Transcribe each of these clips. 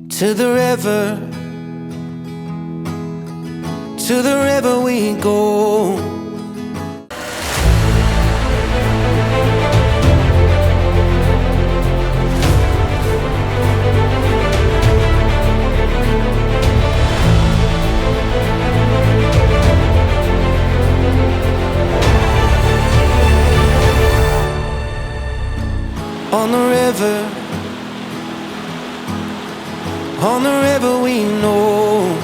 To the river we go. On the river we know.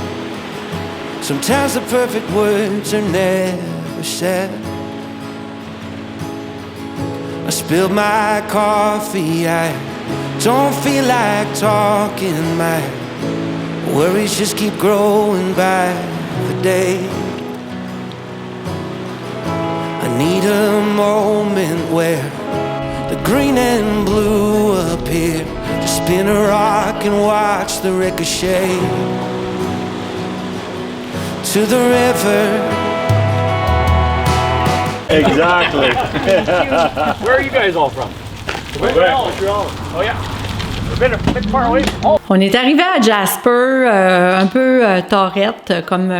Sometimes the perfect words are never said. I spilled my coffee, I don't feel like talking. My worries just keep growing by the day. I need a moment where the green and blue appear. Just spin a rock and watch the ricochet. To the river. Exactly. Where are you guys all from? Montreal. Oh yeah. We've been far away from home. On est arrivé à Jasper, un peu torrette, comme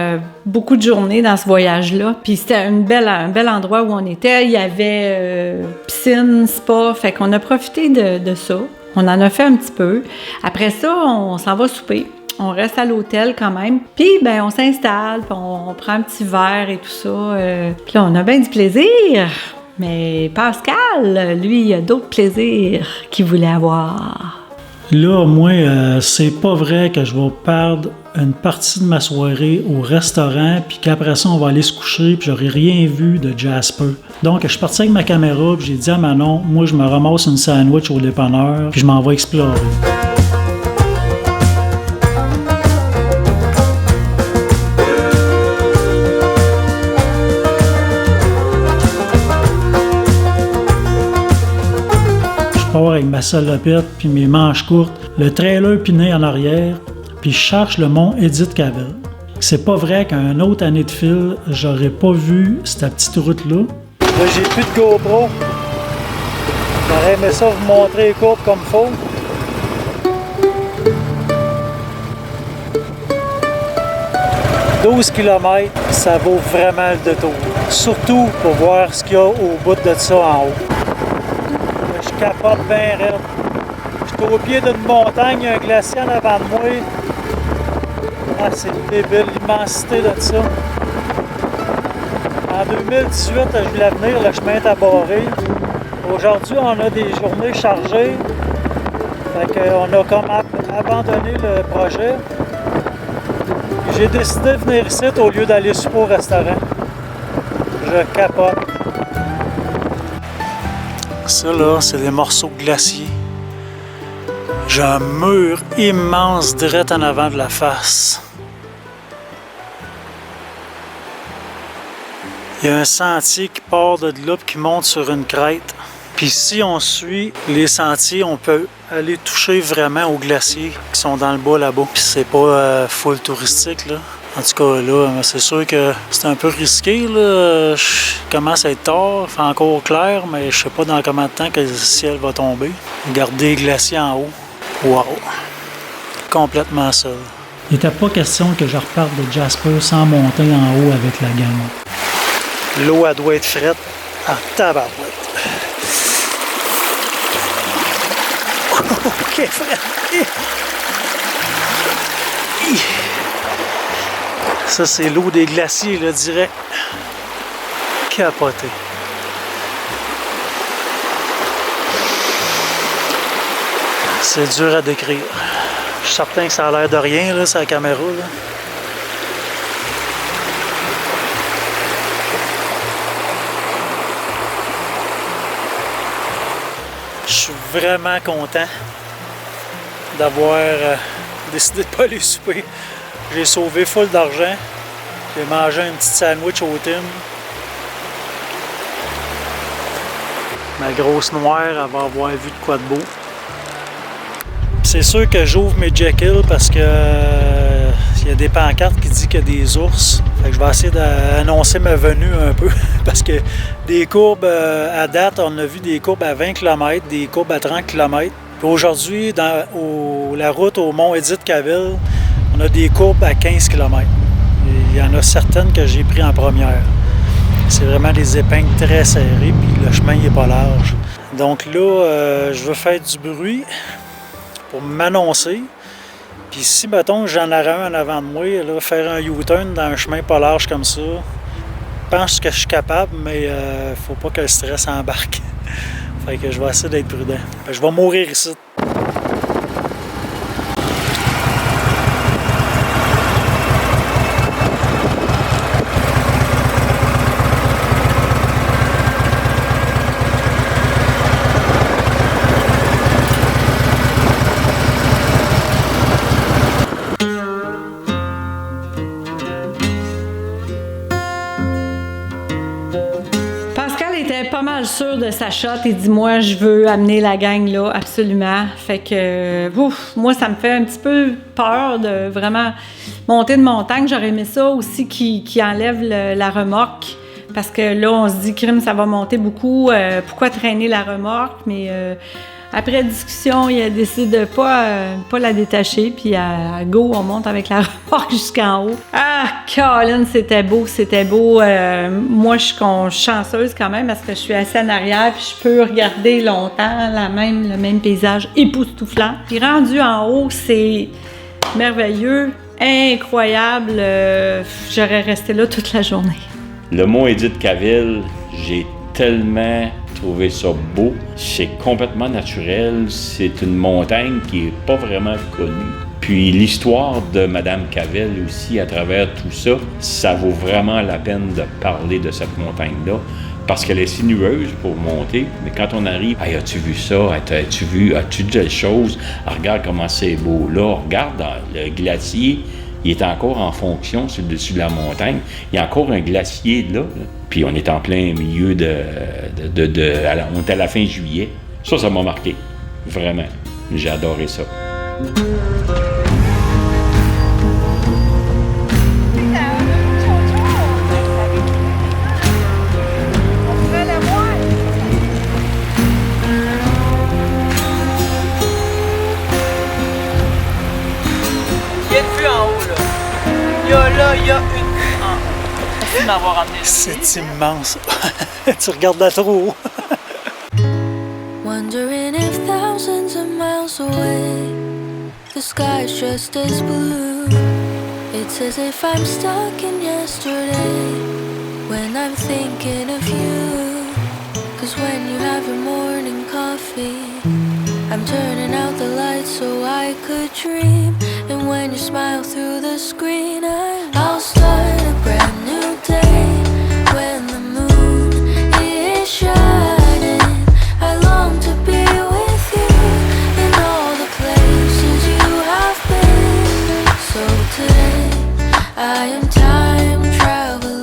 beaucoup de journées dans ce voyage-là. Puis c'était un bel endroit où on était. Il y avait piscine, spa, fait qu'on a profité de ça. On en a fait un petit peu. Après ça, on s'en va souper. On reste à l'hôtel quand même. Puis, ben, on s'installe, puis on prend un petit verre et tout ça. Puis là, on a bien du plaisir. Mais Pascal, lui, il a d'autres plaisirs qu'il voulait avoir. Là, moi, c'est pas vrai que je vais perdre une partie de ma soirée au restaurant, puis qu'après ça, on va aller se coucher, puis j'aurai rien vu de Jasper. Donc, je suis parti avec ma caméra, puis j'ai dit à Manon, moi, je me ramasse une sandwich au dépanneur, puis je m'en vais explorer. Je pars avec ma salopette puis mes manches courtes, le trailer piné en arrière, puis je cherche le mont Edith Cavell. C'est pas vrai qu'à une autre année de fil, j'aurais pas vu cette petite route-là. Là, j'ai plus de GoPro. J'aurais aimé ça vous montrer les courbes comme faut. « 12 km, ça vaut vraiment le détour. Surtout pour voir ce qu'il y a au bout de ça en haut. Je capote bien raide. Je suis au pied d'une montagne, il y a un glacier en avant de moi. Ah, c'est débile, l'immensité de ça. En 2018, je voulais venir, le chemin est barré. Aujourd'hui, on a des journées chargées. Fait qu'on a comme abandonné le projet. J'ai décidé de venir ici au lieu d'aller souper au restaurant. Je capote. Ça là, c'est des morceaux de glacier. J'ai un mur immense direct en avant de la face. Il y a un sentier qui part de là et qui monte sur une crête. Puis si on suit les sentiers, on peut aller toucher vraiment aux glaciers qui sont dans le bas là-bas. Puis c'est pas full touristique là. En tout cas, là, c'est sûr que c'est un peu risqué, là. Je commence à être tard, il fait encore clair, mais je sais pas dans combien de temps que le ciel va tomber. Regardez les glaciers en haut. Wow! Complètement seul. Il n'était pas question que je reparte de Jasper sans monter en haut avec la gamme. L'eau, elle doit être frette en tabarouette. OK, frette! Ça, c'est l'eau des glaciers, là, direct. Capoté. C'est dur à décrire. Je suis certain que ça a l'air de rien, là, sur la caméra, là. Je suis vraiment content d'avoir décidé de ne pas aller souper. J'ai sauvé full d'argent. J'ai mangé un petit sandwich au Tim. Ma grosse noire, elle va avoir vu de quoi de beau. C'est sûr que j'ouvre mes Jekyll parce que il y a des pancartes qui disent qu'il y a des ours. Fait que je vais essayer d'annoncer ma venue un peu. Parce que des courbes à date, on a vu des courbes à 20 km, des courbes à 30 km. Puis aujourd'hui, la route au mont Édith-Caville, on a des courbes à 15 km. Il y en a certaines que j'ai prises en première. C'est vraiment des épingles très serrées, puis le chemin n'est pas large. Donc là, je veux faire du bruit pour m'annoncer. Puis si, mettons, j'en aurais un en avant de moi, là, faire un U-turn dans un chemin pas large comme ça, je pense que je suis capable, mais faut pas que le stress embarque. Fait que je vais essayer d'être prudent. Je vais mourir ici. Pas mal sûr de sa shot et dit moi je veux amener la gang là absolument. Fait que moi ça me fait un petit peu peur de vraiment monter de montagne. J'aurais aimé ça aussi qui enlève la remorque parce que là on se dit crime ça va monter beaucoup. Pourquoi traîner la remorque? Mais après discussion, il a décidé de pas la détacher, puis à go, on monte avec la remorque jusqu'en haut. Ah, Colin, c'était beau. Moi, je suis chanceuse quand même parce que je suis assise en arrière, puis je peux regarder longtemps le même paysage époustouflant. Puis rendu en haut, c'est merveilleux, incroyable. J'aurais resté là toute la journée. Le mont Édith-Caville, j'ai tellement trouvé ça beau. C'est complètement naturel. C'est une montagne qui est pas vraiment connue. Puis l'histoire de Madame Caville aussi, à travers tout ça, ça vaut vraiment la peine de parler de cette montagne-là. Parce qu'elle est sinueuse pour monter, mais quand on arrive, hey, as-tu vu ça? As-tu vu telle chose? Ah, regarde comment c'est beau là. Regarde le glacier. Il est encore en fonction sur le dessus de la montagne. Il y a encore un glacier là. Puis on est en plein milieu on est à la fin juillet. Ça m'a marqué. Vraiment. J'ai adoré ça. Il y a une vue en haut. Merci de m'avoir amené. C'est immense. Tu regardes là trop haut. Wondering if thousands of miles away the sky's just as blue. It's as if I'm stuck in yesterday when I'm thinking of you. 'Cause when you have your morning coffee, I'm turning out the lights so I could dream. And when you smile through the screen, I'll start a brand new day. When the moon is shining, I long to be with you in all the places you have been. So today, I am time traveling.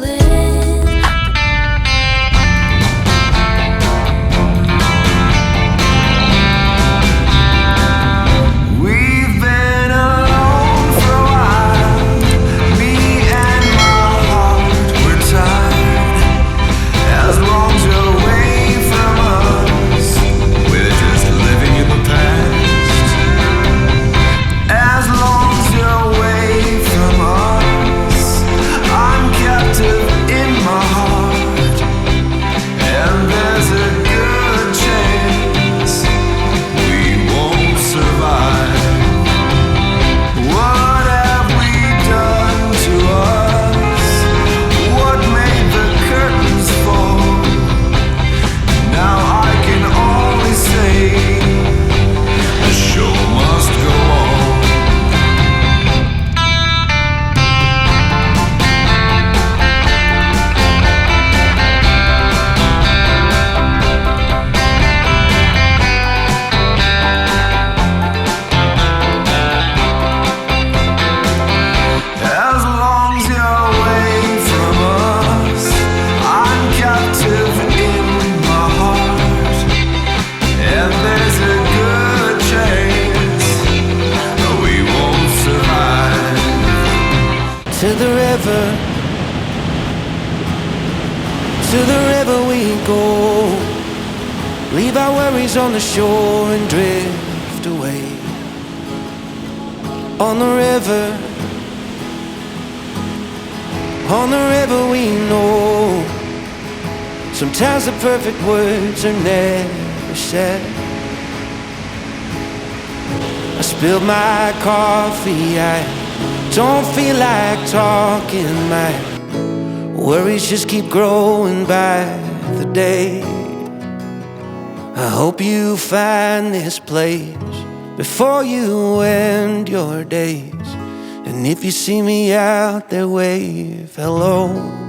To the river we go, leave our worries on the shore and drift drift away on the river. On the river we know sometimes the perfect words are never said. I spilled my coffee, I don't feel like talking. My worries just keep growing by the day. I hope you find this place before you end your days. And if you see me out there, wave hello.